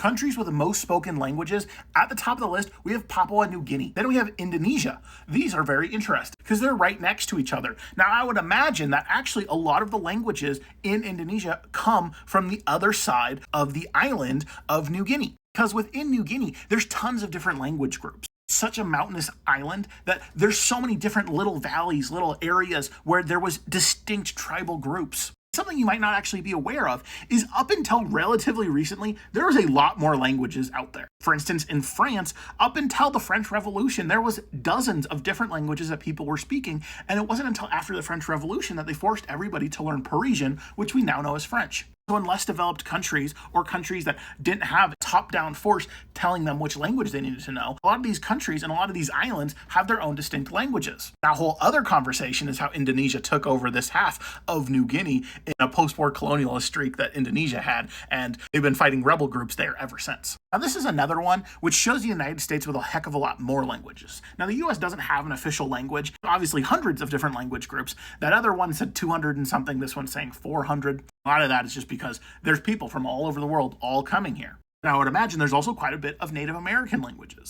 countries with the most spoken languages, at the top of the list, we have Papua New Guinea. Then we have Indonesia. These are very interesting because they're right next to each other. Now, I would imagine that actually a lot of the languages in Indonesia come from the other side of the island of New Guinea. Because within New Guinea, there's tons of different language groups. Such a mountainous island that there's so many different little valleys, little areas where there was distinct tribal groups. Something you might not actually be aware of is up until relatively recently, there was a lot more languages out there. For instance, in France, up until the French Revolution, there was dozens of different languages that people were speaking, and it wasn't until after the French Revolution that they forced everybody to learn Parisian, which we now know as French. So in less developed countries, or countries that didn't have a top-down force telling them which language they needed to know, a lot of these countries and a lot of these islands have their own distinct languages. Now, a whole other conversation is how Indonesia took over this half of New Guinea in a post-war colonialist streak that Indonesia had, and they've been fighting rebel groups there ever since. Now, this is another one which shows the United States with a heck of a lot more languages. Now, the US doesn't have an official language, obviously hundreds of different language groups. That other one said 200 and something, this one's saying 400. A lot of that is just because there's people from all over the world all coming here. Now, I would imagine there's also quite a bit of Native American languages.